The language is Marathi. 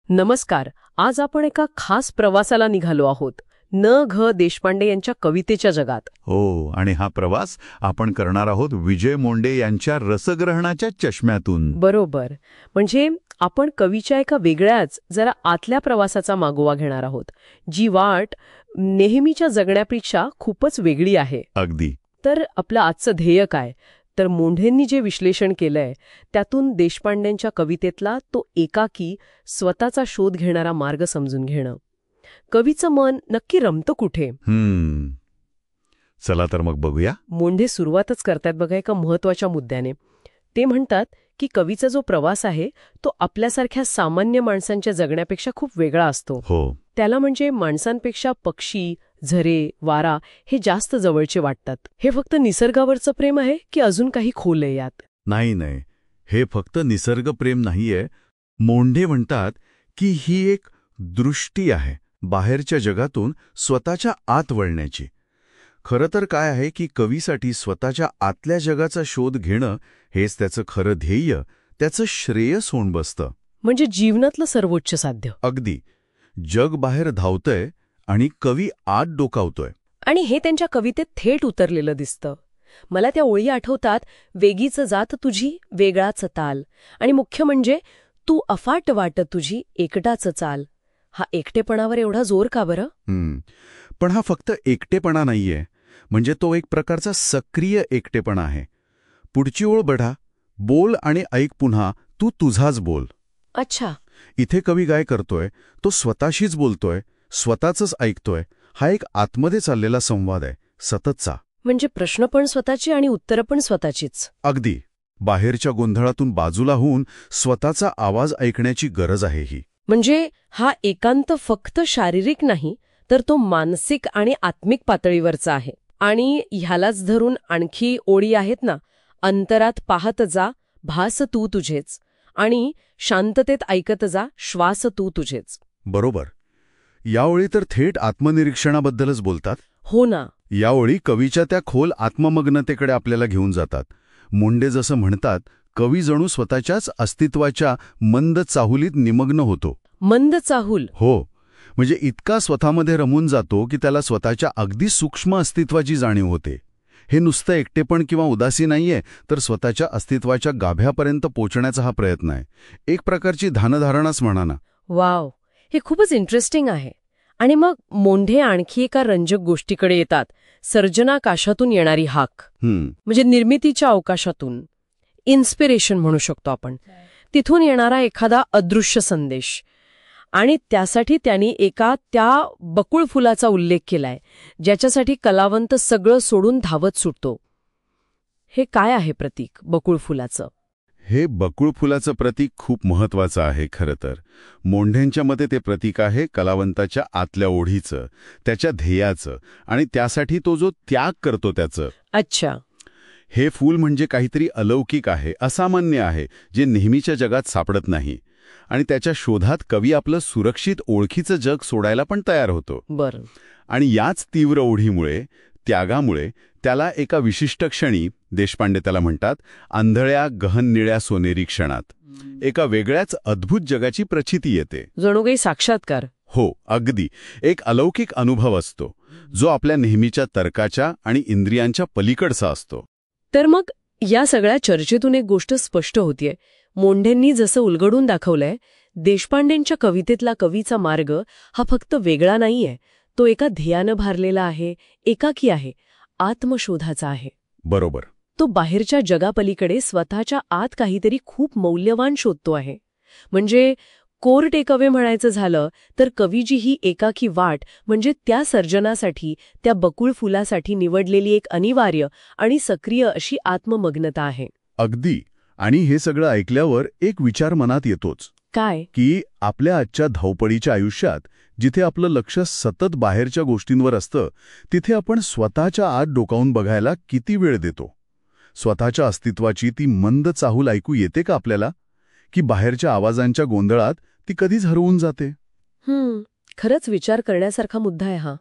नमस्कार. आज आपण एका खास प्रवासाला निघालो आहोत. न.घ. देशपांडे यांच्या कवितेच्या जगात. हो, आणि हा प्रवास आपण करणार आहोत विजय मोंडे यांच्या रसग्रहणाच्या चष्म्यातून. बरोबर. म्हणजे आपण कवीच्या एका वेगळ्याच जरा आतल्या प्रवासाचा मागोवा घेणार आहोत, जी वाट नेहमीच्या जगण्यापेक्षा खूपच वेगळी आहे. अगदी. तर आपलं आजचं ध्येय काय? तर मोंढेंनी जे विश्लेषण केलंय त्यातून देशपांडेंच्या कवितेतला तो एकाकी स्वतःचा शोध घेणारा मार्ग समजून घेणं. कवीचं मन नक्की रमतं कुठे? चला तर मग बघूया. मोंढे सुरुवातच करतात बघा एका महत्वाच्या मुद्द्याने. ते म्हणतात की कवीचा जो प्रवास आहे तो आपल्यासारख्या सामान्य माणसांच्या जगण्यापेक्षा खूप वेगळा असतो. हो. त्याला म्हणजे माणसांपेक्षा पक्षी, झरे, वारा हे जास्त जवळचे वाटतात. हे फक्त निसर्गावरचं प्रेम आहे की अजून काही खोल आहे यात? नाही, हे फक्त निसर्गप्रेम नाहीये. मोंढे म्हणतात की ही एक दृष्टी आहे बाहेरच्या जगातून स्वतःच्या आत वळण्याची. खरं तर काय आहे की कवीसाठी स्वतःच्या आतल्या जगाचा शोध घेणं हेच त्याचं खरं ध्येय, त्याचं श्रेयस होऊन बसतं. म्हणजे जीवनातलं सर्वोच्च साध्य. अगदी. जग बाहेर धावतंय आणि कवी आत डोकावतोय. आणि हे त्यांच्या कवितेत थेट उतरलेलं दिसतं. मला त्या ओळी आठवतात, वेगीच जात तुझी वेगळाच ताल, आणि मुख्य म्हणजे तू अफाट वाट तुझी एकटाच चाल. हा एकटेपणावर एवढा जोर का बरं? पण हा फक्त एकटेपणा नाहीये, म्हणजे तो एक प्रकारचा सक्रिय एकटेपणा आहे. पुढची ओळ बढा, बोल आणि ऐक पुन्हा, तू तुझाच बोल. अच्छा. इथे कवी काय करतोय, तो स्वतःशीच बोलतोय, स्वतःच ऐकतोय. हा एक आतमध्ये चाललेला संवाद आहे, सततचा. म्हणजे प्रश्न पण स्वतःचे आणि उत्तरं पण स्वतःचीच. अगदी. बाहेरच्या गोंधळातून बाजूला होऊन स्वतःचा आवाज ऐकण्याची गरज आहे ही. म्हणजे हा एकांत फक्त शारीरिक नाही, तर तो मानसिक आणि आत्मिक पातळीवरचा आहे. आणि ह्यालाच धरून आणखी ओळी आहेत ना, अंतरात पाहत जा, भास तू तुझेच, आणि शांततेत ऐकत जा, श्वास तू तुझेच. बरोबर. या ओळी तर थेट आत्मनिरीक्षणाबद्दलच बोलतात. हो ना. या ओळी कवीच्या त्या खोल आत्ममग्नतेकडे आपल्याला घेऊन जातात. मोंडे जसं म्हणतात, कवी जणू स्वतःच्याच अस्तित्वाच्या मंद चाहुलीत निमग्न होतो. मंद चाहूल? हो. म्हणजे इतका स्वतःमध्ये रमून जातो की त्याला स्वतःच्या अगदी सूक्ष्म अस्तित्वाची जाणीव होते. हे नुसतं एकटेपण किंवा उदासी नाहीये, तर स्वतःच्या अस्तित्वाच्या गाभ्यापर्यंत पोचण्याचा हा प्रयत्न आहे. एक प्रकारची ध्यानधारणाच म्हणा ना. वाव, हे खूपच इंटरेस्टिंग आहे. आणि मग मोंढे आणखी एका रंजक गोष्टीकडे येतात, सर्जनाकाशातून येणारी हाक. म्हणजे निर्मितीच्या अवकाशातून, इन्स्पिरेशन म्हणू शकतो आपण. तिथून येणारा एखादा अदृश्य संदेश. आणि त्यासाठी त्यांनी एका त्या बकुळ फुलाचा उल्लेख केलाय, ज्याच्यासाठी कलावंत सगळं सोडून धावत सुटतो. हे काय आहे प्रतीक बकुळ फुलाचं? हे बकुळ फुलाचं प्रतीक खूप महत्वाचं आहे खरं तर. मोंढेंच्या मते ते प्रतीक आहे कलावंताच्या आतल्या ओढीचं, त्याच्या ध्येयाचं, आणि त्यासाठी तो जो त्याग करतो त्याचं. अच्छा. हे फूल म्हणजे काहीतरी अलौकिक आहे, असामान्य आहे, जे नेहमीच्या जगात सापडत नाही. आणि त्याच्या शोधात कवी आपलं सुरक्षित ओळखीचं जग सोडायला पण तयार होतो. बरं. आणि याच तीव्र ओढीमुळे, त्यागामुळे त्याला एका विशिष्ट क्षणी, देशपांडे त्याला म्हणतात, आंधळ्या गहन निळ्या सोनेरी क्षणात, एका वेगळ्याच अद्भुत जगाची प्रचिती येते. जणू काही साक्षात्कार. हो, अगदी. एक अलौकिक अनुभव असतो, जो आपल्या नेहमीच्या तर्काच्या आणि इंद्रियांच्या पलीकडचा असतो. तर मग या सगळ्या चर्चेतून एक गोष्ट स्पष्ट होतीये. मोंढेंनी जसं उलगडून दाखवलंय, देशपांडेंच्या कवितेतला कवीचा मार्ग हा फक्त वेगळा नाहीये, तो एका ध्येयानं भारलेला आहे, एकाकी आहे, आत्मशोधाचा आहे. बरोबर. तो बाहेरच्या जगापलीकडे स्वतःच्या आत काहीतरी खूप मौल्यवान शोधतो आहे. म्हणजे कोर टेकअवे म्हणायचं झालं तर कवीची ही एकाकी वाट म्हणजे त्या सर्जनासाठी, त्या बकुळ फुलासाठी निवडलेली एक अनिवार्य आणि सक्रिय अशी आत्ममग्नता आहे. अगदी. आणि हे सगळं ऐकल्यावर एक विचार मनात येतोच. काय? की आपल्या आजच्या धावपळीच्या आयुष्यात, जिथे आपलं लक्ष सतत बाहेरच्या गोष्टींवर असतं, तिथे आपण स्वतःच्या आत डोकावून बघायला किती वेळ देतो? स्वतःच्या अस्तित्वाची ती मंद चाहूल ऐकू येते का आपल्याला? की बाहेरच्या आवाजांच्या गोंधळात ती कधीच हरवून जाते? खरंच विचार करण्यासारखा मुद्दा आहे हा.